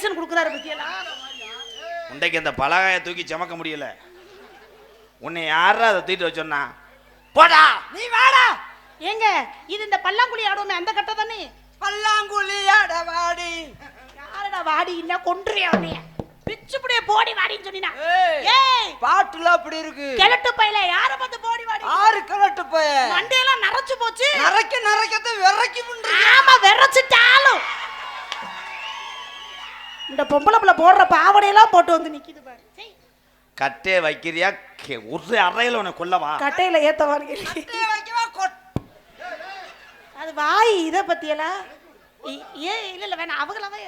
Reaction கொடுக்குறாரு பத்தியெல்லாம். உண்டைக்கு அந்த பலகாயை தூக்கி சமக்க முடியல. உன்னை யாரா அதை தூக்கிட்டு வச்சோன்னா போடா நீ வாடா. ஏங்க இது இந்த பல்லாங்குழி ஆடுவோமே அந்த கட்ட தானே? பல்லாங்குழி ஆட வாடி. யாரடா வாடி இல்ல கொன்றியா உன்னைய? பிச்சுப்புடியே போடி வாடின்னு சொன்னீனா? ஏய் பாட்டுல அப்படி இருக்கு. கிழட்டு பையல யார பார்த்து போடி வாடி? ஆறு கிழட்டு பைய. மண்டையெல்லாம் நரைச்சு போச்சு. நரைக்கத விரக்கி முண்டு. ஆமா விரச்சிட்டாலும். இந்த பொம்பளை புள்ள போடுற பாவடையெல்லாம் போட்டு வந்து நிக்குது பாரு. கட்டே வைக்கிறியா ஒரு அறையில உன்னை கொல்லவா? கட்டையில ஏத்தவான்னு கேள்வி. அது வாய் இதை பத்தியெல்லாம் இல்ல வேணாம் அவங்களாவே.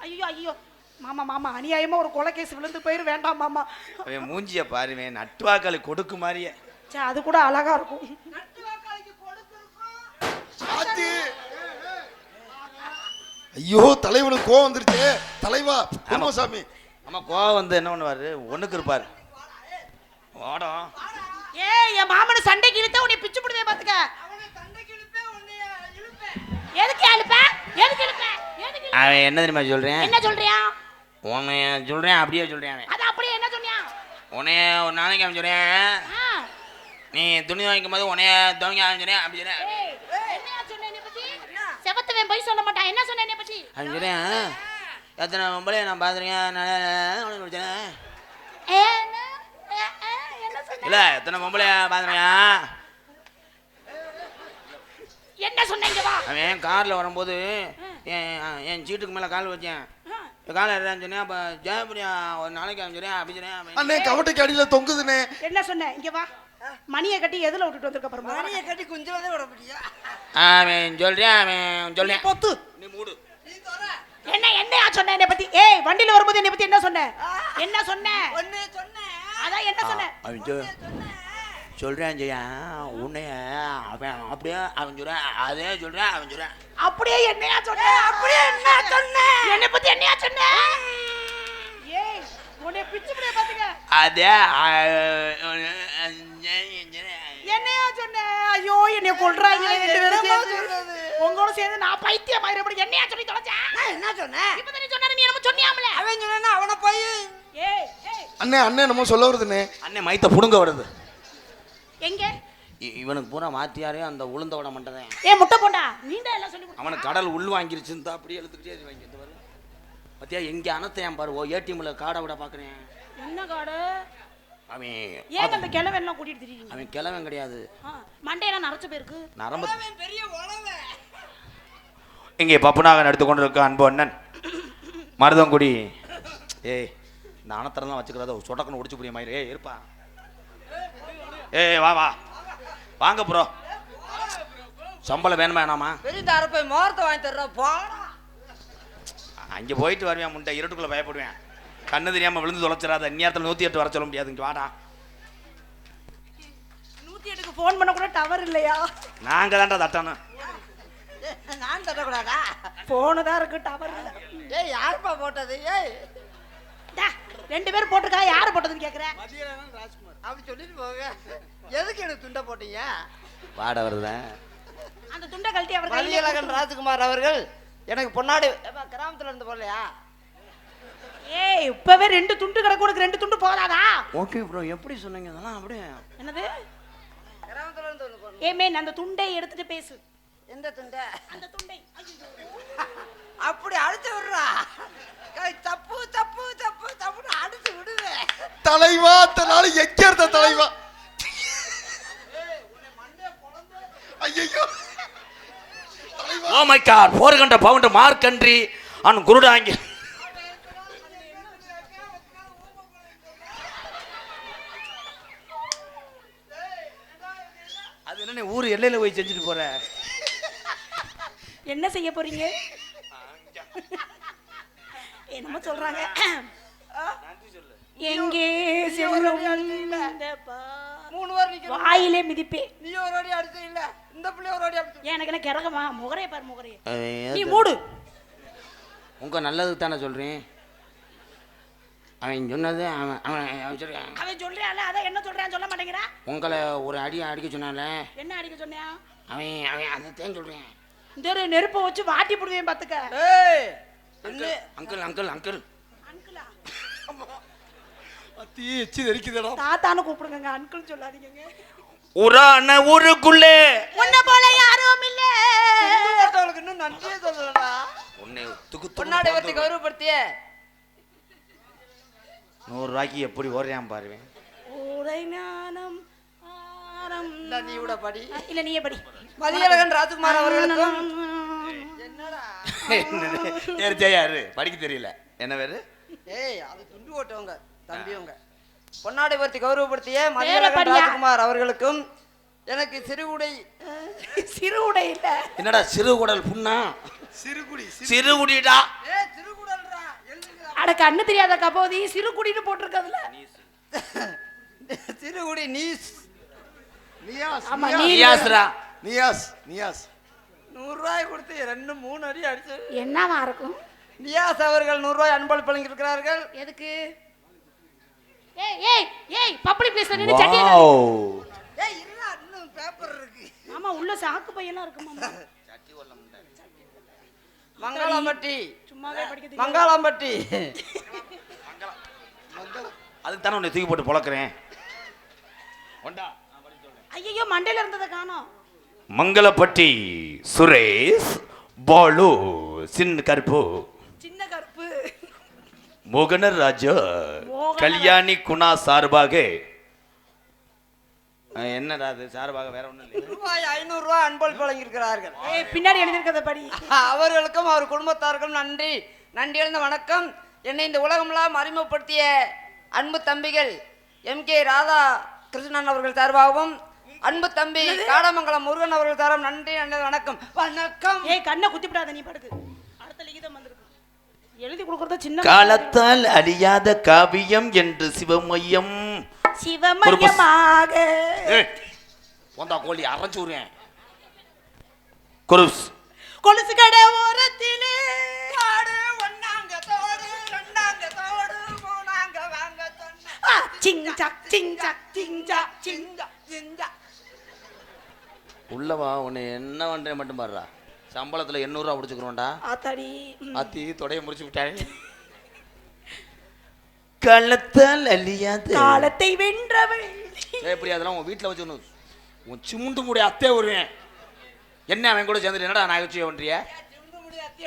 ஐயோ ஐயோ மாமா மாமா அநியாயமா ஒரு கொலை கேஸ் விழுந்து போயிரு வேண்டாம் மாமா. அவன் மூஞ்சிய பாருவேன் நட்டுவாக்காளி கொடுக்கு மாதிரியே. அது கூட அழகா இருக்கும். ஐயோ தலைவனுக்கு கோவம் வந்துருச்சு. தலைவா ராமசாமி. ஆமா கோவம் வந்து என்ன பண்ணுவாரு? ஒண்ணுக்கு இருப்பாரு. ஓடும். ஏய் என் மாமனை சண்டைக்கு இழுத்தா உன்னை பிச்சு புடுவே பாத்துக்க. எதுக்கு அழுப்ப? எதுக்கு இழுப்ப? அவன் என்ன தெரியுமா சொல்றேன்? என்ன சொல்றியா? உன்னை சொல்றேன் அப்படியே சொல்றேன். அது அப்படியே என்ன சொன்னியா? உன்னைய ஒரு நாளைக்கு அவன் சொல்றேன். நீ துணி வாங்கிக்கும் போது உன்னைய துவங்க அவன் சொல்றேன் அப்படி சொல்றேன். என்னையா சொன்ன என்னை பத்தி? செவத்துவன் போய் சொல்ல மாட்டான். என்ன சொன்ன என்னை பத்தி? அவன் சொல்றேன் எத்தனை பொம்பளை நான் பாத்துறேன் இல்ல எத்தனை பொம்பளை பாத்துறேன். என்ன சொன்னீங்க? வா அவன் கார்ல வரும்போது என் சீட்டுக்கு மேல கால் வச்சேன். கால சொன்னேன். அப்ப ஜெயபிரியா ஒரு நாளைக்கு அவன் சொன்னேன் அப்படி சொன்னேன். அண்ணே கவட்டைக்கு அடியில தொங்குதுனே. என்ன சொன்ன? இங்க வா. மணியை கட்டி எதுல விட்டுட்டு வந்திருக்க பாருங்க. மணியை கட்டி குஞ்சவதே விட முடியா? அவன் சொல்றேன் அவன் சொல்றேன் பொத்து நீ மூடு. என்ன என்னையா சொன்ன என்னை பத்தி? ஏய் வண்டியில வரும்போது என்னை பத்தி என்ன சொன்ன? என்ன சொன்ன? ஒண்ணே சொன்னேன். அதான் என்ன சொன்ன? அவன் சொல்றேன் ஜெயா உன்னைய அவன் அப்படியே அவன் சொல்றேன் அதே சொல்றேன் அவன் சொல்றேன் அப்படியே என்னையா சொன்ன? அப்படியே என்ன சொன்ன? என்னை பத்தி என்னையா சொன்ன? ஏய் உன்னை பிச்சு புடிய பாத்துக்க. அதே என்னையா சொன்ன? ஐயோ என்னைய கொல்றாங்க ரெண்டு பேரும் சேர்ந்து. உங்களோட சேர்ந்து நான் பைத்தியம் ஆயிரப்படி என்னையா சொல்லி தொலைச்சா? நான் என்ன சொன்னேன்? இப்ப நீ சொன்ன நீ என்ன சொன்னியாமல? அவன் சொன்னா அவன போய் ஏய் அண்ணே அண்ணே நம்ம சொல்ல வருதுனே. அண்ணே மைத்த புடுங்க வருது. எங்க இவனுக்கு பூரா மாத்தியாரே அந்த உளுந்த விட மாட்டேன். ஏ முட்டை போண்டா நீங்க எல்லாம் சொல்லி அவனுக்கு கடல் உள் வாங்கிருச்சுன்னு தான் அப்படியே எழுத்துக்கிட்டே வாங்கிட்டு வரு. பத்தியா எங்க அனத்தையான் பாரு. ஓ ஏடிஎம்ல காடை விட பாக்குறேன். என்ன காடு? அவன் ஏன் அந்த கிழவன் எல்லாம் கூட்டிட்டு திரிறீங்க? அவன் கிழவன் கிடையாது. மண்டையெல்லாம் நரைச்சு போயிருக்கு. நரம்பு பெரிய உளவே. இங்கே பப்புனாக எடுத்து கொண்டு இருக்க அன்பு அண்ணன் மருதங்குடி. ஏய் இந்த அனத்தரெல்லாம் வச்சுக்கிறத சொடக்குன்னு உடிச்சு புரிய மாதிரி. ஏய் இருப்பா. ஏய் வா வா வாங்க ப்ரோ. சம்பளம் வேணுமா வேணாமா? பெரிய அரப்பை மோரத்தை வாங்கி தர்ற போடா. அங்கே போயிட்டு வருவேன் முண்டை இருட்டுக்குள்ள பயப்படுவேன். கண்ணு தெரியாம விழுந்து தொலைச்சிடாத. இந்நேரத்தில் 108 வர சொல்ல முடியாது. இங்கே வாடா. 108க்கு ஃபோன் பண்ண கூட டவர் இல்லையா? நாங்க தான்டா தட்டணும். நான் தட்டக்கூடாதா? போனு தான் இருக்கு டவர் இல்ல. ஏய் யாருப்பா போட்டது? ஏய் ரெண்டு பேரும் போட்டுக்கா யாரு போட்டதுன்னு கேக்குறேன். அப்படி சொல்லிட்டு போங்க. எதுக்கு எனக்கு துண்டை போட்டீங்க? வாட வருதா? அந்த துண்டை கழட்டி அவர் மதியழகன் ராஜ்குமார் அவர்கள் எனக்கு பொன்னாடி கிராமத்துல இருந்து போடலையா? ஏய் இப்பவே ரெண்டு துண்டு கிடக்கு. உனக்கு ரெண்டு துண்டு போதாதா? ஓகே ப்ரோ எப்படி சொன்னீங்க அதெல்லாம்? அப்படியே என்னது? கிராமத்துல இருந்து வந்து போடல. ஏய் மேன் அந்த துண்டை எடுத்துட்டு பேசு. எந்த துண்டை? அந்த துண்டை. அப்படி அடிச்சு விடுறா. தப்பு தப்பு தப்பு தப்புன்னு அடிச்சு விடுவேன். தலைவா தனால எங்க இருந்த தலைவா? ஐயோ ஓ மை காட் 400 பவுண்ட் மார்க் கண்ட்ரி ஆன் குருடாங்கி. அது என்ன ஊர் எல்லையில போய் செஞ்சுட்டு போற? என்ன செய்ய போறீங்க? என்னமோ சொல்றாங்க. எங்கே செல்லும் இந்த 3 வாரம் நிக்க வாயிலே மிதிப்பே. நீ ஒரு அடி அடிச்ச இல்ல இந்த பிள்ளை ஒரு அடி அடிச்சு. எனக்கு என்ன கிறகமா? முகரே பாரு முகரே. நீ மூடு. உங்க நல்லதுக்கு தானே சொல்றேன். அவன் சொன்னது அவன் சொல்றான்ல அத என்ன சொல்றான் சொல்ல மாட்டேங்கிறா. உங்களை ஒரு அடி அடிக்க சொன்னால. என்ன அடிக்க சொன்னியா? அவன் அதைத்தான் சொல்றேன். இந்த நெருப்பை வச்சு வாட்டி போடுவேன் பாத்துக்க. ஏய் அங்கிள் அங்கிள் அங்கிள் அங்கிளா அத்தி எச்சி தெரிக்குதடா. தாத்தான்னு கூப்பிடுங்க, அங்கிள் சொல்லாதீங்க. உரான ஊருக்குள்ளே உன்ன போல யாரும் இல்ல. அவளுக்கு இன்னும் நன்றியே சொல்லலடா. உன்னை பொன்னாடை வர்த்தி கௌரவப்படுத்திய 100 ரூபாய்க்கு எப்படி ஓடுறான் பாருவேன். ஊரை ஞானம் ஆரம். நீ கூட படி. இல்ல நீயே படி. மதியழகன் ராஜ்குமார் அவர்களுக்கும் என்னடா சரி ஜெயாரு படிக்க தெரியல என்ன பேரு? ஏய் அது துண்டு ஓட்டவங்க தம்பியவங்க. பொன்னாடை வர்த்தி கௌரவப்படுத்திய மதியழகன் ராஜ்குமார் அவர்களுக்கும் எனக்கு சிறுகுடை சிறு உடை இல்ல. என்னடா சிறுகுடல் புண்ணா? சிறுகுடி சிறுகுடிடா. ஏய் சிறுகுடல்ரா எழுதுடா. அட கண்ணு தெரியாத கபோதி சிறு குடின்னு போட்டிருக்கதுல. சிறுகுடி நீஸ் நியாஸ். ஆமா, நியாஸ்ரா. நியாஸ் நியாஸ் 100 ரூபாய் கொடுத்து 2-3 அடி அடிச்சு என்னவா இருக்கும்? நியாஸ் அவர்கள் 100 ரூபாய் அன்பளிப்பு வழங்கியிருக்கிறார்கள். எதுக்கு? ஏய் ஏய் ஏய் பப்ளிக் பிளேஸ்ல நின்னு சட்டியல. வாவ். ஏய் இருடா இன்னும் பேப்பர் இருக்கு. ஆமா உள்ள சாக்கு பையெல்லாம் இருக்கு மாமா. மங்களாம்பட்டி சும்மாவே படிக்க தெரியும். மங்களாம்பட்டி அதுக்கு தானே உன்னை தூக்கி போட்டு பொளக்குறேன். ஒண்டா ஐயோ மண்டையில இருந்தத காணோம். மங்களப்பட்டி சுரேஷ் பாலு சின்ன கருப்பு சின்ன கருப்பு மோகனராஜா கல்யாணி குணா சார்பாக என்னடா அது சார்பாக வேற ஒண்ணும் இல்லை. ரூபாய் 500 ரூபாய் அன்பளிப்பு வழங்கியிருக்கிறார்கள். ஏய் பின்னாடி எழுதிருக்கத படி. அவர்களுக்கும் அவர் குடும்பத்தாருக்கும் நன்றி நன்றி எழுந்த வணக்கம். என்னை இந்த உலகமெல்லாம் அறிமுகப்படுத்திய அன்பு தம்பிகள் MK ராதா கிருஷ்ணன் அவர்கள் சார்பாகவும் அன்பு தம்பி காடமங்கலம் முருகன் அவர்கள் சார்பாகவும் நன்றி நன்றி வணக்கம் வணக்கம். ஏய் கண்ணை குத்திவிடாத நீ படுக்கு. அடுத்த லிகிதம் வந்திருக்கு. எழுதி கொடுக்கறத சின்ன காலத்தால் அழியாத காவியம் என்று சிவமயம் சிவமயமாக போந்தா கோழி அரைச்சு விடுறேன். குருஸ் கொலுசு கடை ஓரத்திலே ஆடு ஒண்ணாங்க தோடு ரெண்டாங்க தோடு மூணாங்க வாங்க சொன்ன சிங்சக் சிங்சக் சிங்சக் சிங்சக் சிஞ்சா உள்ளவா உன்னை என்ன பண்றேன் மட்டும் பாடுறா. சம்பளத்துல 800 ரூபா பிடிச்சுக்கிறோம்டா. ஆத்தாடி அத்தி தொடைய முடிச்சு விட்டாரு. காலத்தால் அழியாத காலத்தை வென்றவள். எப்படி அதெல்லாம் உன் வீட்டில் வச்சு உன் சிமுண்டு முடிய அத்தே வருவேன். என்ன அவன் கூட சேர்ந்துட்டு என்னடா நகைச்சுவை பண்றிய?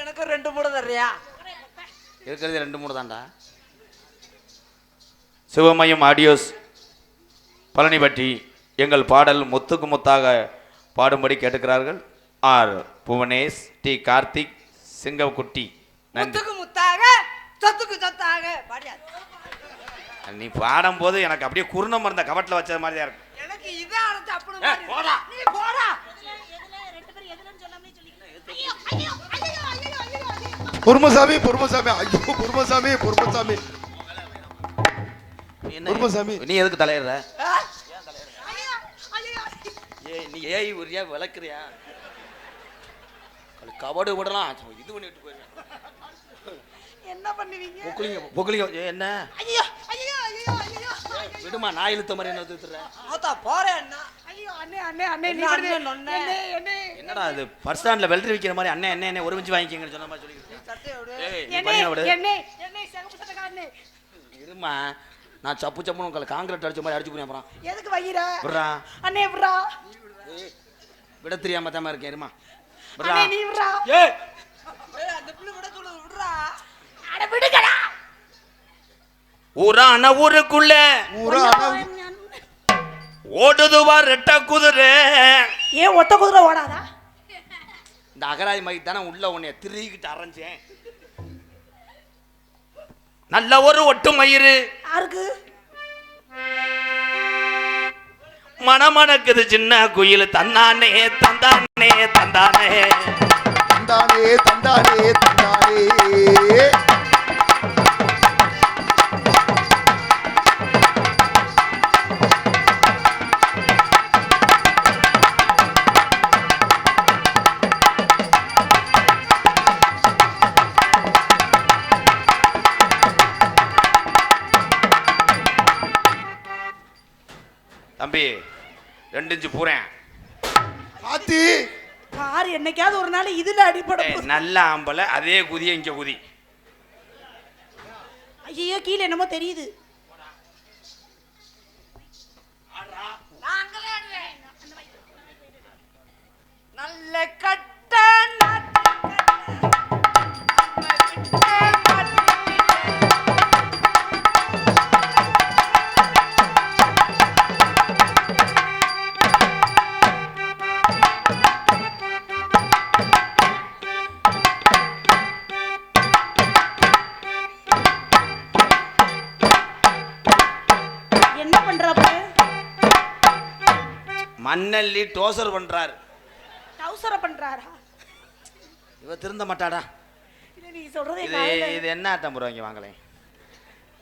எனக்கு 2 மூட தர்றியா? இருக்கிறது 2-3 தான்டா. சிவமயம் ஆடியோஸ் பழனிப்பட்டி எங்கள் பாடல் முத்துக்கு முத்தாக பாடும்படி கேட்டுக்கிறார்கள். ஆர் புவனேஷ், டி கார்த்திக், சிங்கக்குட்டி. நன்றி. முத்துக்கு முத்தாக சொத்துக்கு சொத்தாக பாடியா. நீ பாடும் போது எனக்கு அப்படியே குருணம் மருந்த கவட்டில் வச்சது மாதிரி தான் இருக்கும். எனக்கு இதை அரைச்சு அப்படி போடா. நீ போடா. பொறுமசாமி பொறுமசாமி ஐயோ பொறுமசாமி பொறுமசாமி பொறுமசாமி. நீ எதுக்கு தலையிடுற? நீ ஏய் உரியா விளக்குறியா? கபடு விடலாம் இது பண்ணிட்டு போயிருக்கேன். என்ன பண்ணுவீங்க? பொக்குலிங்க என்ன ஐயோ ஐயோ ஐயோ ஐயோ விடுமா நான் இழுத்த மாதிரி என்ன தூத்துறேன். ஆத்தா போறேன் என்ன? ஐயோ அண்ணே அண்ணே அண்ணே நீ என்ன விடுதே. அண்ணே, நொண்ணே? அண்ணே அண்ணே என்னடா அது பஸ் ஸ்டாண்ட்ல வெல்ட்ரி விக்கிற மாதிரி அண்ணே அண்ணே அண்ணே ஒரு மிஞ்சி வாங்கிக்கங்கன்னு சொன்ன மாதிரி சொல்லிக்கிறேன். சட்டையை விடு. ஏய் நீ அண்ணே பண்ணியா விடு. அண்ணே அண்ணே சகப்பு சட்டக்காரனே இருமா நான் சப்பு சப்புன்னு உங்களுக்கு காங்கிரீட் அடிச்ச மாதிரி அடிச்சு போறேன். அப்புறம் எதுக்கு வையிரா? விடுறா. அண்ணே விடுறா. விட தெரியாம தான் இருக்கேன். இருமா விடுறா. அண்ணே நீ விடுறா. ஏய் ஏய் அந்த பிள்ளை விட சொல்லு விடுறா. அட விடுங்கடா. ஊரான ஊருக்குள்ள ஊரா ஓடுதுவா ரெட்ட குதிரை. ஏன் ஒத்த குதிரை ஓடாதா? இந்த அகராய் மைக்கு தானே உள்ள உன்னைய திருகிட்டு அரைஞ்சேன். நல்ல ஒரு ஒட்டு மயிறு யாருக்கு? மணமணக்குது சின்ன குயில் தந்தானே தந்தானே தந்தானே தந்தானே தந்தானே தந்தானே. தம்பி 2 இன்ச்சு பூரேன். ஆத்தி பாரு என்னைக்காவது ஒரு நாள் இதுல அடிபடும். நல்ல ஆம்பளை அதே குதிய இங்க குதி. ஐயோ கீழே என்னமோ தெரியுது. நல்ல கட்ட என்ன பண்றாப்ப? மண்ணல்லி டோசர் பண்றாரு. டவுசர பண்றாரா? இவ திருந்த மாட்டாடா. இல்ல நீ சொல்றது இது இது என்ன ஆட்டம் போடுவாங்க வாங்களே.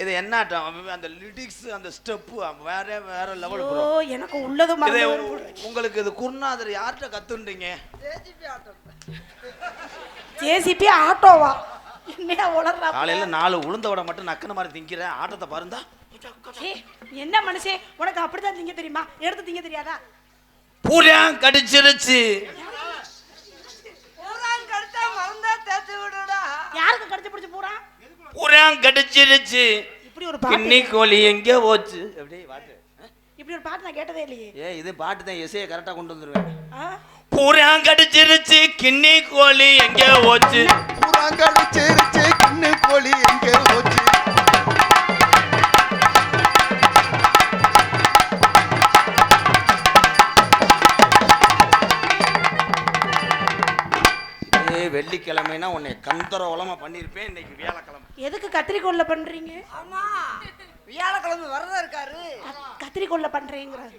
இது என்ன ஆட்டம்? அந்த லிரிக்ஸ் அந்த ஸ்டெப் வேற வேற லெவல் ப்ரோ. ஓ எனக்கு உள்ளது இது மறந்து. உங்களுக்கு இது குருநாதர் யார்கிட்ட கத்துன்றீங்க? ஜேசிபி ஆட்டோவா? என்னையா உளறா? காலையில 4 உளுந்த வடை மட்டும் நக்கன மாதிரி திங்கிற ஆட்டத்தை பாருந்தா. என்ன மனுஷே உனக்கு அப்படிதான் திங்க தெரியுமா? எடுத்து திங்க தெரியாதா? பூரா கடிச்சிருச்சு. பூரான் கடிச்சா மறந்தா தேத்து விடுடா. யாருக்கு கடிச்சு பிடிச்சு போறான்? பூரா கடிச்சிருச்சு. இப்படி ஒரு பாட்டு, கிண்ணி கோழி எங்க போச்சு? அப்படியே பாட்டு. இப்படி ஒரு பாட்டு நான் கேட்டதே இல்லையே. இது பாட்டு தான் எஸ்ஏ கரெக்டா கொண்டு வந்துருவேன். ஆ? பூரா கடிச்சிருச்சு கிண்ணி கோழி எங்க போச்சு? புறாங்கடிச்சிருச்சு கிண்ணு கோழி எங்கே போச்சு? வெள்ளிக்கிழமைனா உன்னை கந்தரவலமா பண்ணிருப்பேன். இன்னைக்கு வியாழக்கிழமை. எதுக்கு கத்திரிக்கோல்ல பண்றீங்க? ஆமா வியாழக்கிழமை வரதா இருக்காரு. கத்திரிக்கோல்ல பண்றேங்கிறாரு.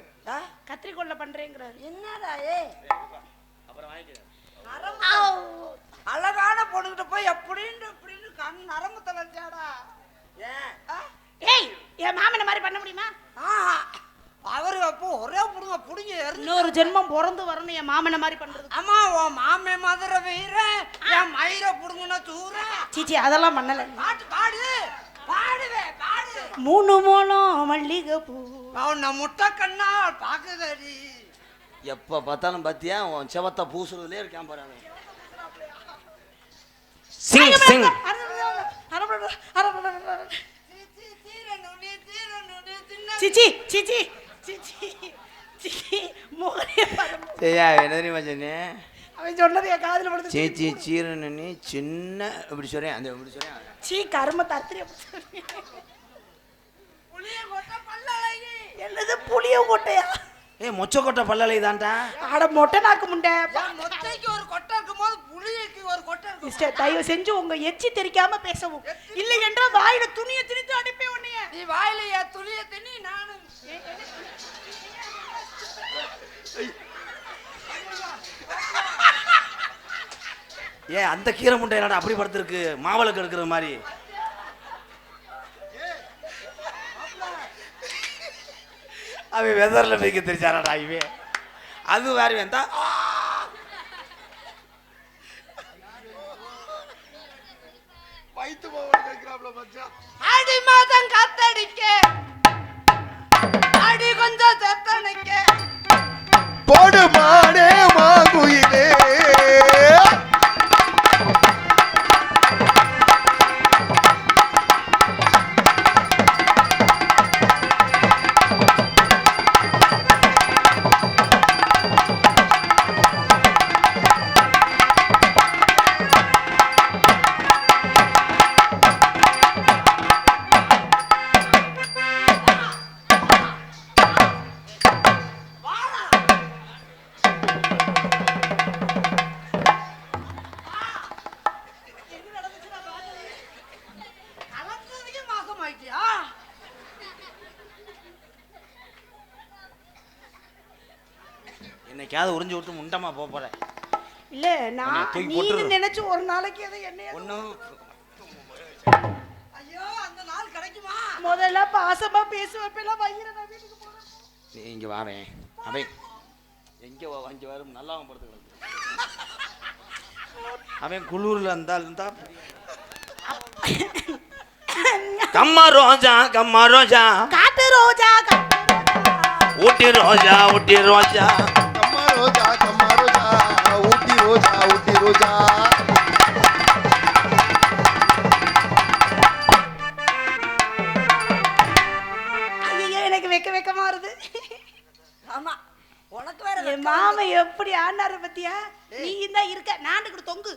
கத்திரிக்கோல்ல பண்றேங்கிறாரு. என்னடா அழகான பொண்ணுகிட்ட போய் அப்படின்னு இப்படின்னு கண் நரம்பு தலைச்சாடா. ஏய் என் மாமன மாதிரி பண்ண முடியுமா? அவரு அப்போ ஒரே புடுங்க புடிங்க இன்னொரு ஜென்மம் பிறந்து வரணும் என் மாமன மாதிரி பண்றது. ஆமா உன் மாமே மதுரை வீர என் மயிரை புடுங்கன தூர. சீச்சி அதெல்லாம் பண்ணல. பாட்டு பாடு பாடுவே பாடு. 3 மூலம் மல்லிகை பூ அவன முட்டை கண்ணால் பாக்குதடி. எப்ப பார்த்தாலும் பாத்தியா உன் செவத்த பூசுறதுலயே இருக்கான் பாரு. சிங் சிங் சிச்சி சிச்சி சிச்சி சிச்சி மோகனே பாரு. சரியா என்ன தெரியுமா சொன்னே? அவன் சொன்னது என் காதுல படுது. சேச்சி சீரனி சின்ன இப்படி சொல்றேன் அந்த இப்படி சொல்றேன். சீ கர்ம தத்திரிய புளிய கொட்டை பல்லழகி. என்னது புளிய கொட்டையா? மொச்சக்கொட்டை பல்லலை தான்டா. ஆட மொட்டை நாக்கு முண்டை. மொட்டைக்கு ஒரு கொட்டை இருக்கும்போது புளியக்கு ஒரு கொட்டை இருக்கும். மிஸ்டர் தயவு செஞ்சு உங்க எச்சி தெரிக்காம பேசவும். இல்லை என்றால் வாயில துணியை திணித்து அனுப்பி உன்னைய. நீ வாயில துளிய திணி நானும். அந்த கீரை முட்டை என்னடா அப்படி படுத்திருக்கு மாவளுக்கு எடுக்கிற மாதிரி. அவன் வெதர்ல வைக்க தெரிச்சாராடா இவன். அது வேற வேண்டா. வயித்து போவல கேக்குறாப்ல மச்சான். ஆடி மாதம் காத்தடிக்க ஆடி கொஞ்சம் செத்தனைக்க போடு மாடே மாங்குயிலே. என்னைக்காவது உறிஞ்சு விட்டு முண்டமா போற. இல்ல நான் நீ நினைச்சு ஒரு நாளைக்கு அதை என்ன ஒண்ணும் ஐயோ அந்த நாள் கிடைக்குமா? முதல்ல பாசமா பேசுவப்பெல்லாம் வயிற நான் வீட்டுக்கு போறேன். நீ இங்க வாவே. அவன் எங்க வாங்கி வரும் நல்லா படுத்து. அவன் குளூர்ல இருந்தா கம்மா ரோஜா காட்டு ரோஜா ஊட்டி ரோஜா ஊட்டி ரோஜா கம்மா ரோஜா ஊட்டி ரோஜா. ஆமா உனக்கு வேற என் மாமன் எப்படி ஆனாரு பத்தியா? நீ தான் இருக்க நாண்டுக்கிட்டு தொங்கு.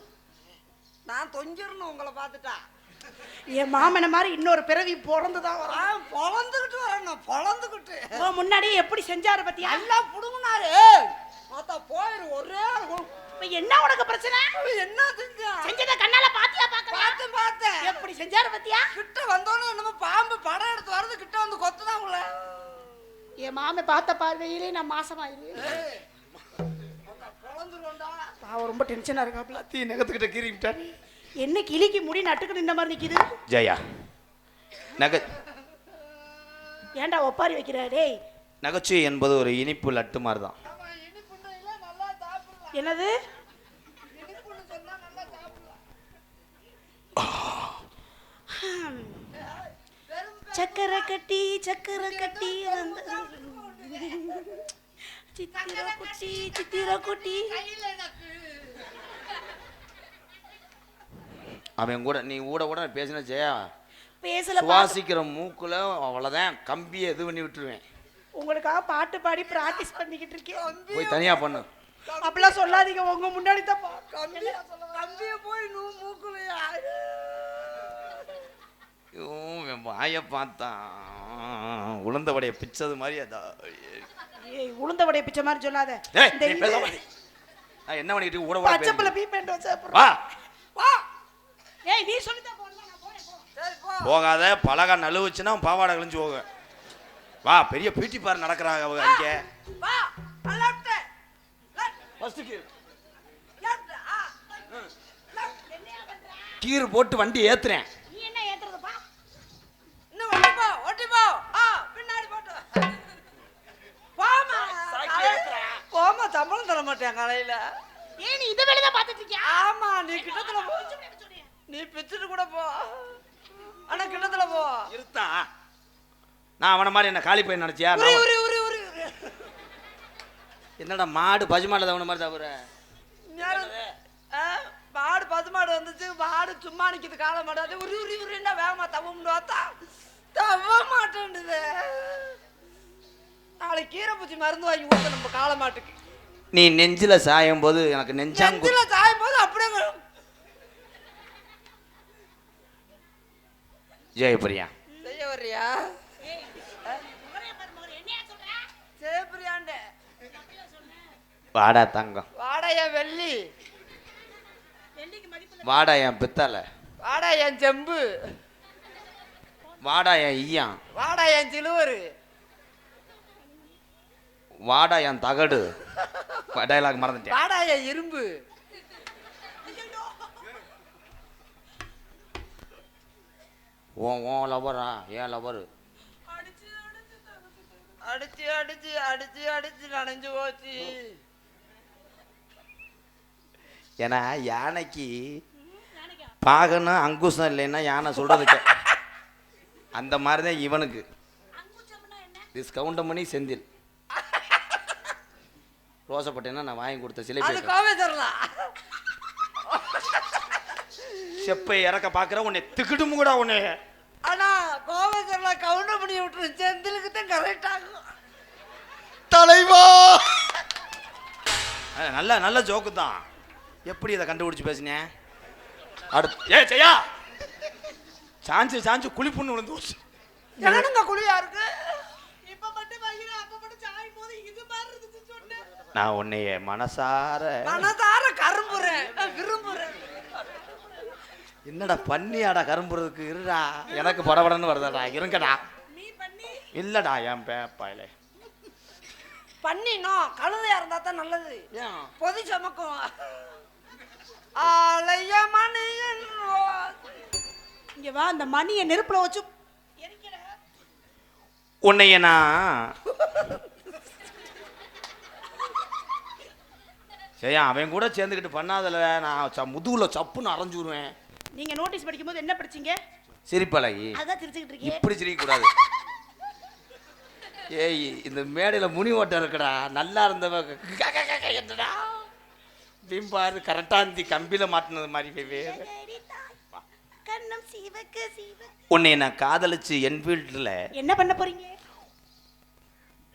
நான் தொங்கிரணும் உங்களை பார்த்துட்டா. என் மாமனை மாதிரி இன்னொரு பிறவி பிறந்துதான் வரும். பொழந்துக்கிட்டு வரணும் பொழந்துக்கிட்டு. முன்னாடி எப்படி செஞ்சாரு பத்தியா? எல்லாம் புடுங்கினாரு. பார்த்தா போயிரு ஒரே இப்ப என்ன உனக்கு பிரச்சனை? என்ன செஞ்சா? செஞ்சத கண்ணால பாத்தியா? பார்த்தேன். எப்படி செஞ்சாரு பத்தியா? கிட்ட வந்தோன்னு நம்ம பாம்பு படம் எடுத்து வரது கிட்ட வந்து கொத்துதான் உங்களை. என் மாமன் பார்த்த பார்வையிலே நான் மாசமாயிரு. பாவம் ரொம்ப டென்ஷனா இருக்காப்ல. தீ நகத்துக்கிட்ட கீறிவிட்டாரு. என்ன கிளிக்கு முடி நட்டுக்கு நின்ற மாதிரி நிக்குது? ஜெயா ஏன்டா ஒப்பாரி வைக்கிற டேய்? நகைச்சுவை என்பது ஒரு இனிப்பு லட்டு மாதிரி தான். என்னது? சக்கரை கட்டி வந்து சித்திர குட்டி அவன் கூட நீ கூட பேசின ஜெயா பேசல. சுவாசிக்கிற மூக்குல அவ்வளவுதான் கம்பியை இது பண்ணி விட்டுருவேன். உங்களுக்காக பாட்டு பாடி பிராக்டிஸ் பண்ணிக்கிட்டு இருக்கேன். போய் தனியா பண்ணு. அப்படிலாம் சொல்லாதீங்க, உங்க முன்னாடி தான் கம்பிய போய் மூக்குலையா வாய பார்த்தான் உளுந்த வடைய பிச்சது மாதிரி. உளுந்த வடைய பிச்சை மாதிரி சொல்லாத. என்ன பண்ணிட்டு கூட பச்சைப்பல பீ பேண்ட் வச்சா வா. ஏய் நீ சொல்லிட்டா போறேன். போகாத பலகா நழுவுச்சுன்னா பாவாடை கழிஞ்சு போக. வா பெரிய பீட்டி பார் நடக்கிறாங்க அவங்க இங்க. வா லெஃப்ட் ஃபர்ஸ்ட் கீர் போட்டு வண்டி ஏத்துறேன். நீ என்ன ஏத்துறதுப்பா? இன்னும் ஓட்டி போ பின்னாடி போட்டு போமா சம்பளம் தர மாட்டேன் கடையில. ஏன் நீ இத வேலை தான் பார்த்துட்டு இருக்கியா? ஆமா நீ கிட்டத்துல போ. நீ பிச்சுட்டு கூட போ. ஆனா கிட்டத்துல போ. இருத்தா நான் அவன மாதிரி என்ன காலி பையன் நினைச்சியா? என்னடா மாடு பசுமாடு தவண மாதிரி தவிர மாடு பசுமாடு வந்துச்சு. மாடு சும்மா நிக்குது கால மாட்டாது. உருன்னா வேகமா தவம்னு பார்த்தா தவ மாட்டேன்டுது. நாளைக்கு கீரை பூச்சி மருந்து வாங்கி ஊத்த நம்ம கால மாட்டுக்கு. நீ நெஞ்சில சாயும் போது எனக்கு நெஞ்சில சாயும் போது அப்படியே ஜெயபிரியா செய்ய வர்றியா? ஜெயபிரியாண்ட வாடா தங்கம், வாடா என் வெள்ளி, வாடா என் பித்தளை, வாடா என் செம்பு, வாடா என் ஈயம், வாடா என் சிலுவரு, வாடா என் தகடு. டயலாக் மறந்துட்டேன். வாடா என் இரும்பு. ஓ லவரா ஏன் லவரு? அடிச்சு அடிச்சு அடிச்சு அடிச்சு நனைஞ்சு போச்சு. ஏன்னா யானைக்கு பாகனும் அங்குசம் இல்லைன்னா யானை சொல்றதுக்கு அந்த மாதிரிதான் இவனுக்கு. டிஸ்கவுண்ட் பண்ணி செந்தில் ரோசப்பட்டேன்னா நான் வாங்கி கொடுத்த சிலை செப்பை இறக்க பாக்குற உன்னை திக்கிட்டும் கூட உன்னை. ஆனா கோவத்துல கவுண்டர் பண்ணி விட்டுரு. செந்திலுக்கு தான் கரெக்ட் ஆகும். தலைவா நல்ல நல்ல ஜோக்கு தான். எப்படி இதை கண்டுபிடிச்சு பேசினேன்? அடுத்து ஏ செய்யா சாஞ்சு சாஞ்சு குளிப்புன்னு விழுந்து போச்சு. எனக்குங்க குளியா இருக்கு. இப்ப மட்டும் வாங்கினா அப்ப மட்டும் சாய் போது இது மாதிரி இருந்துச்சு சொன்னேன். நான் உன்னைய மனசார கரும்புறேன், விரும்புறேன். என்னடா பண்ணியாடா கரும்புறதுக்கு? இருடா எனக்கு படபடன்னு வருதாடா. இருங்கடா. நீ பண்ணி இல்லடா என் பேப்பாயில பண்ணினோம். கழுதையா இருந்தா தான் நல்லது. பொதி சமக்கும். ஆலய மணியன் இங்க வா. அந்த மணியை நெருப்புல வச்சு உன்னைய நான் சரியா அவன் கூட சேர்ந்துக்கிட்டு பண்ணாதல நான் முதுகுல சப்புன்னு அரைஞ்சு விடுவேன். நீங்க நோட்டீஸ் படிக்கும்போது என்ன படிச்சீங்க? சிரிப்பழகி. அதான் சிரிச்சுக்கிட்டு இருக்கீங்க. இப்படி சிரிக்க கூடாது. ஏய் இந்த மேடையில முனி ஓட்டம் இருக்குடா. நல்லா இருந்தவ என்னடா பிம்பாரு கரெக்டாந்தி கம்பியில மாட்டினது மாதிரி. உன்னை நான் காதலிச்சு என்ஃபீல்ட்ல என்ன பண்ண போறீங்க?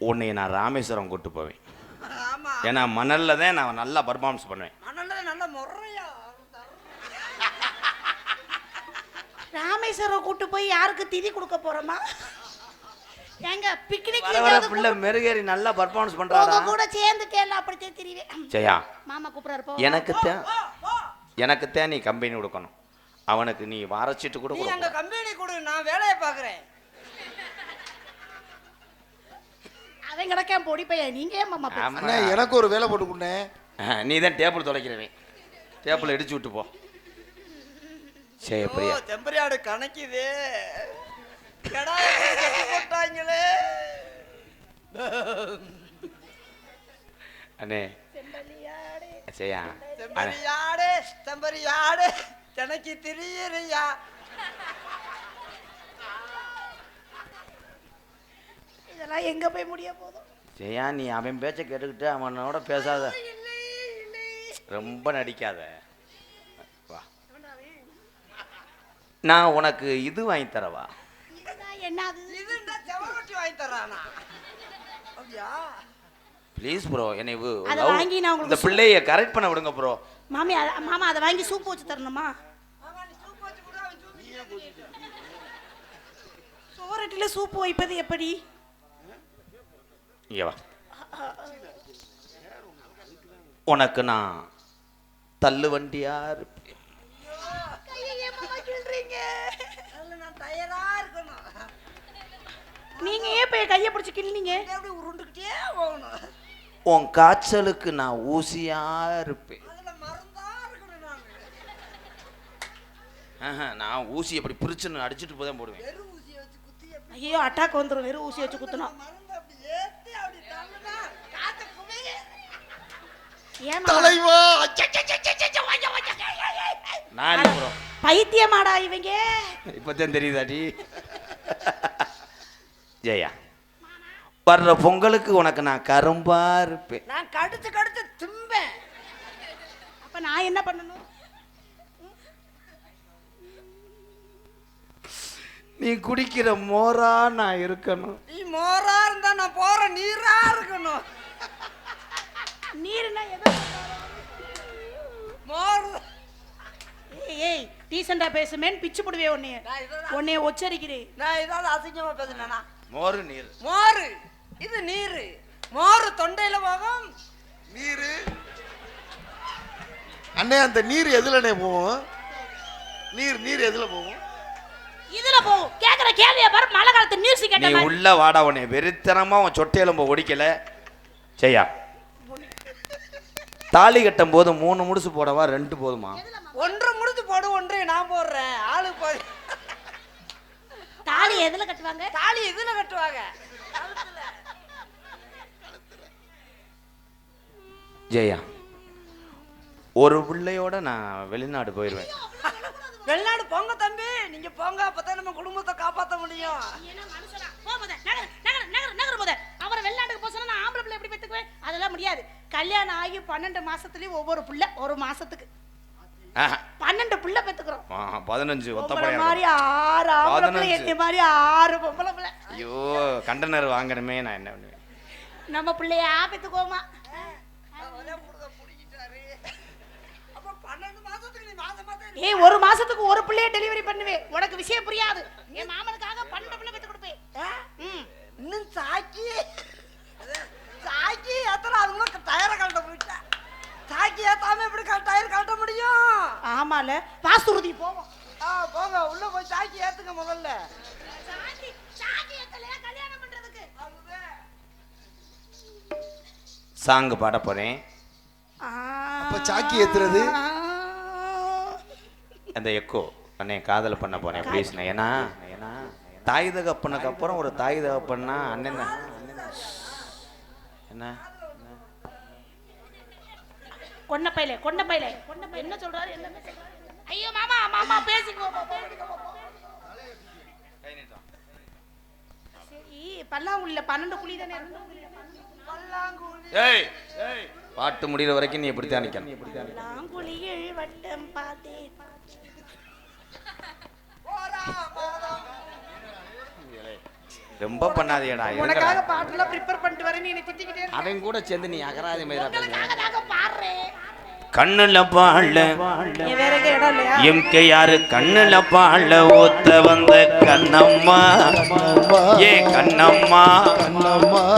உன்னை நான் ராமேஸ்வரம் கூட்டு போவேன். ஆமா ஏன்னா மணல்ல தான் நான் நல்லா பர்ஃபார்மன்ஸ் பண்ணுவேன். மணல்ல நல்ல முறையா ராமேஸ்வரம் கூட்டு போய் யாருக்கு திதி கொடுக்க போறோமா? ஏங்க பிக்னிக் வர வர பிள்ளை மெருகேறி நல்லா பர்ஃபார்மன்ஸ் பண்றாடா. கூட சேர்ந்து கேள அப்படியே திரிவேன். ஜெயா, மாமா கூப்பிடுறாரு போ. எனக்குத்தான் நீ கம்பெனி கொடுக்கணும். அவனுக்கு நீ வாரச்சீட்டு கூட நீ அங்க கொடு. கம்பெனி கொடு, நான் வேலையை பாக்குறேன். அவன் கிடக்க பொடி பையன், நீங்க ஏன் மாமா பேசுறீங்க? அண்ணா எனக்கு ஒரு வேலை போட்டு கொடுண்ணே. நீ தான் டேபிள் துடைக்கிறவன். டேபிள் இடிச்சு விட்டு போ. சரி பிரியா. செம்பரியாடு கணக்குது. கடாய கட்டி போட்டாங்களே. அண்ணே சரியா? செம்பரியாடு செம்பரியாடு கணக்கி திரியறியா. இதெல்லாம் எங்க போய் முடிய போதும்? ஜெயா, நீ அவன் பேச்ச கேட்டுக்கிட்டு அவனோட பேசாத, ரொம்ப நடிக்காத. வா, நான் உனக்கு இது வாங்கி தரவா? என்னது? இதுண்டா செவரொட்டி வாங்கி தரானா? அப்படியா? ப்ளீஸ் ப்ரோ, என்னை அதை வாங்கி நான் உங்களுக்கு இந்த பிள்ளைய கரெக்ட் பண்ண விடுங்க ப்ரோ. மாமி மாமா அதை வாங்கி சூப் வச்சு தரணுமா? சோரட்டில சூப் வைப்பது எப்படி? இங்க வா. உனக்கு நான் தள்ளு வண்டியா இருப்பேன். நான் தயாரா இருக்கணும். நீங்க ஏன் போய் கையை பிடிச்சி கிள்னீங்க? எப்படி உருண்டுக்கிட்டே போகணும். உன் காய்ச்சலுக்கு நான் ஊசியா இருப்பேன். அதுல மருந்தா இருக்கணும். நான் ஊசி எப்படி பிரிச்சுன்னு அடிச்சுட்டு போதான் போடுவேன். வெறும் ஊசியை வச்சு குத்தி ஐயோ அட்டாக் வந்துடும். வெறும் ஊசி வச்சு குத்தணும். மருந்து அப்படி ஏத்தி அப்படி தள்ளுனா காத்து குமையே. ஏன் தலைவா நான் இல்லை ப்ரோ. பைத்தியமாடா இவங்க? இப்பதான் தெரியுதாடி? ஜெயா, வர்ற பொங்கலுக்கு உனக்கு நான் கரும்பா இருப்பேன். நான் கடுத்து கடுத்து திம்பேன். அப்ப நான் என்ன பண்ணணும்? நீ குடிக்கிற மோரா நான் இருக்கணும். நீ மோரா இருந்தா நான் போற நீரா இருக்கணும். நீர்னா எது? மோர். ஏய் டீசெண்டா பேசுமேன் பிச்சு போடுவே உன்னைய. உன்னைய ஒச்சரிக்கிறேன். நான் ஏதாவது அசிங்கமா பேசுனேனா? மோரு நீர். மோரு இது நீரு. மோரு தொண்டையில போகும். நீரு அண்ணே, அந்த நீர் எதுலண்ணே போகும்? நீர் எதுல போகும்? இதுல போ. கேக்குற கேள்விய பாரு. மழை காலத்து நியூஸ் கேட்ட நீ மாதிரி. உள்ள வாடா, உன்னை வெறித்தனமா உன் சொட்டையெலும்ப ஒடிக்கல. ஜெயா, தாலி கட்டும் போது 3 முடிச்சு போடவா 2 போதுமா? 1 முடிச்சு போடு, 1 நான் போடுறேன். ஆளு போய் தாலி எதுல கட்டுவாங்க? தாலி இதுல கட்டுவாங்க. ஜெயா, ஒரு பிள்ளையோட நான் வெளிநாடு போயிடுவேன். வெளிநாடு போங்க தம்பி, நீங்க போங்க. அப்பதான் நம்ம குடும்பத்தை காப்பாற்ற முடியும். அவரை வெளிநாட்டுக்கு போக சொன்னா நான் ஆம்பளை பிள்ளை எப்படி பெத்துக்குவேன்? அதெல்லாம் முடியாது. கல்யாணம் ஆகி 12 மாசத்துலயும் ஒவ்வொரு புள்ள ஒரு மாசத்துக்கு 12 புள்ள பெத்துக்கிறோம். 15 ஒத்த உங்களை பையன். மாதிரி 6 ஆம்பளை பிள்ளை, என்னை மாதிரி 6 பொம்பளை பிள்ளை. ஐயோ, கண்டனர் வாங்கணுமே, நான் என்ன பண்ணுவேன்? நம்ம பிள்ளையா பெத்துக்கோமா? ஏய், 1 மாசத்துக்கு ஒரு பிள்ளைய டெலிவரி பண்ணுவேன். உனக்கு விஷயம் புரியாது. என் மாமனுக்காக 12 பிள்ளை பெத்து கொடுப்பேன். இன்னும் சாக்கி ஏத்தல அதுங்களுக்கு டயரை கழட்ட போயிட்டேன். சாக்கி ஏத்தாம எப்படி டயர் கழட்ட முடியும்? ஆமால, வாசுருதி போவோம். போங்க உள்ள போய் சாக்கி ஏத்துங்க முதல்ல. சாக்கி ஏத்தலையா கல்யாணம் பண்றதுக்கு? சாங் பாட போறேன். அப்ப சாக்கி ஏத்துறது அந்த எக்கோ அண்ணே காதல் பண்ண போறேன் ப்ளீஸ். ஏன்னா தாய் தகப்பனுக்கு அப்புறம் ஒரு தாய் தகப்பன்னா அண்ணன் தான். என்ன கொன்ன பையில என்ன சொல்றாரு? எல்லாமே ஐயோ மாமா மாமா பேசிக்கோ. சரி, பல்லாங்குழில 12 குழி தானே. ஏய் பாட்டு முடிகிற வரைக்கும் நீ இப்படித்தான் நிக்கணும். பல்லாங்குழியில் வட்டம் பார்த்தேன். ரொம்ப பண்ணாதேடா. உனக்காக பாட்டுலாம் ப்ரிப்பேர் பண்ணிட்டு வரேன், நீ என்னை திட்டிக்கிட்டே இருக்க. அவன் கூட சேர்ந்து நீ அகராதி மாதிரி உங்களுக்காக தாங்க பாடுறேன். கண்ணுல பாழ நீ வேற எங்க இடம் இல்லையா? எம்கே யாரு கண்ணுல பாழ ஊத்த வந்த கண்ணம்மா ஏ கண்ணம்மா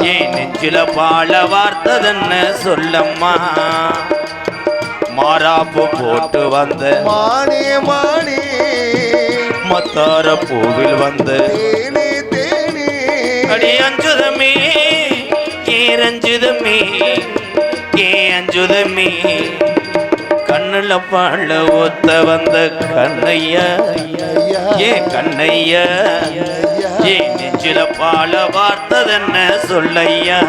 ஏ நெஞ்சில பாழ வார்த்ததுன்னு சொல்லம்மா மாறாப்பு போட்டு வந்த மானே மானே மத்தார பூவில் வந்த தேனே தேனே அடி அஞ்சுதமே ஏ ரஞ்சுதமே ஏ அஞ்சுதமே கண்ணுல பாழ ஊத்த வந்த கண்ணையா ஏ கண்ணையா ஏ நெஞ்சில பாழ வார்த்ததென்ன சொல்லையா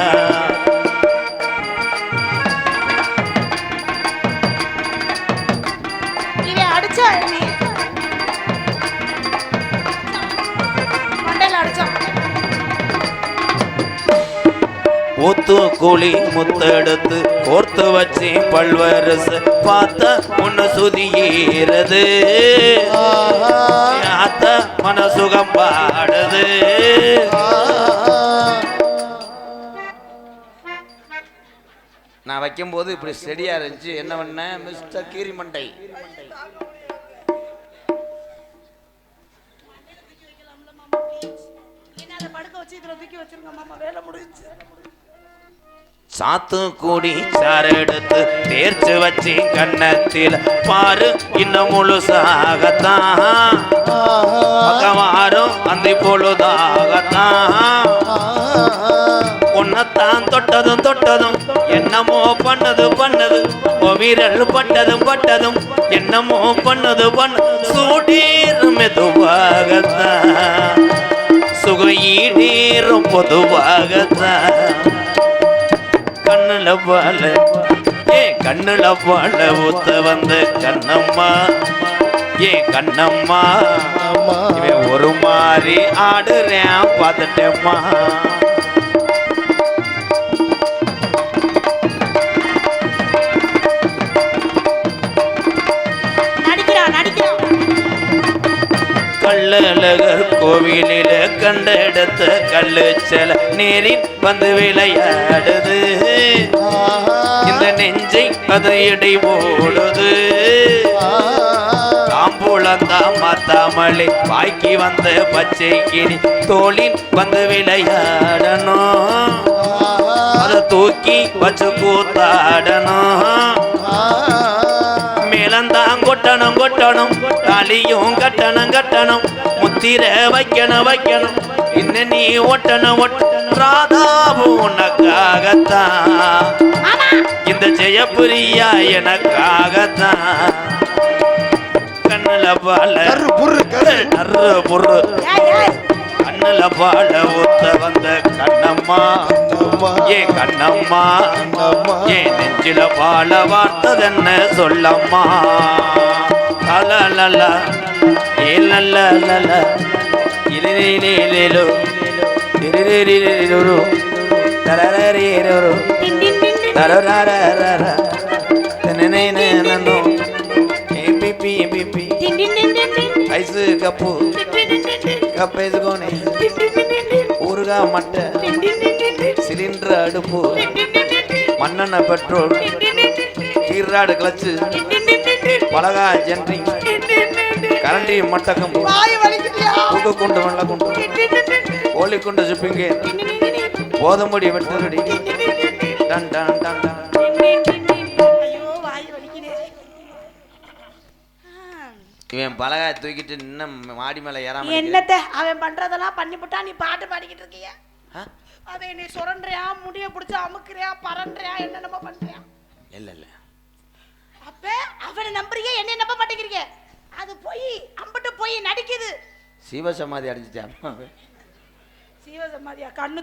இவன் அடிச்சா நீ மண்டையில அடிச்சான். ஊத்து கூலி முத்தெடுத்து கோர்த்து வச்சு பல்வரசு பார்த்த உன்ன சுதியேறது ஆத்த மனசுகம் பாடுது நான் வைக்கும்போது இப்படி செடியா இருந்துச்சு என்ன பண்ண மிஸ்டர் கீரிமண்டை என்ன அதை படுக்க வச்சு இதுல தூக்கி வச்சிருங்க மாமா, வேலை முடிஞ்சுச்சு. சாத்து கூடி சாறு எடுத்து தேர்ச்சி வச்சு கண்ணத்தில் பாரு இன்னும் முழுசாகத்தான் பக்கவாரும் அந்த பொழுதாகத்தான் உன்னத்தான் தொட்டதும் தொட்டதும் என்னமோ பண்ணது பண்ணது விரல் பட்டதும் பட்டதும் என்னமோ பண்ணது பண்ண சூடீரும் மெதுவாகத்தான் சுகையீடீரும் பொதுவாகத்தான் கண்ணுல பால ஏ கண்ணுல பால ஊத்த வந்த கண்ணம்மா ஏ கண்ணம்மா இவன் ஒரு மாதிரி ஆடுறேன் பார்த்துட்டேம்மா கள்ளழகர் கோவிலில கண்ட இடத்த கல்லு செல நேரில் வந்து விளையாடுது இந்த நெஞ்சை அது இடை போடுது தாம்பூலந்தா மாத்தாமலை வாய்க்கு வந்த பச்சை கிளி தோளில் வந்து விளையாடணும் அதை தூக்கி வச்சு கூத்தாடணும் மேலந்தான் கொட்டணும் கொட்டணும் தாலியும் கட்டணும் கட்டணும் முத்திர வைக்கணும் வைக்கணும் இன்னும் நீ ஒட்டணும் ராதாவும் உனக்காகத்தான் இந்த ஜெயபுரியா எனக்காகத்தான் கண்ணுல பால நர்ரு புர்ரு கண்ணுல பால ஊத்த வந்த கண்ணம்மா ஏ கண்ணம்மா ஏ நெஞ்சில பால வார்த்ததென்ன சொல்லம்மா லல ஏ லல லல இலிலிலிலிலோ இலிலிலிலிலோ தரரரீரோ தரரரரர தனனேனனோ ஏபிபி ஏபிபி ஐஸ் கப்பு கப்பேசுகோனே ஊறுகா மட்டை சிலிண்டர் அடுப்பு மண்ணெண்ண பெட்ரோல் கீராடு கிளச்சு பலகா ஜென்ட்ரி கரண்டி மட்டக்கம் தூக்க குண்டு வெள்ள குண்டு கோழி குண்டு சுப்பிங்க போதமுடி வெட்டுரடி டன் டன் டன் டன் இவன் பலகா தூக்கிட்டு இன்னும் மாடி மேல ஏறாம என்னத்த அவன் பண்றதெல்லாம் பண்ணிவிட்டா நீ பாட்டு பாடிக்கிட்டு இருக்கிய அவன் நீ சுரண்டுறியா முடிய பிடிச்சு அமுக்குறியா பறன்றியா என்னென்னமோ பண்றியா இல்ல இல்ல அப்ப அவனை நம்புறீங்க என்ன நம்ப மாட்டேங்கிறீங்க அது போய் அம்பட்டு போய் நடிக்குது சிவசமாதி அடைஞ்சிட்டான் சிவசமாதியா கண்ணு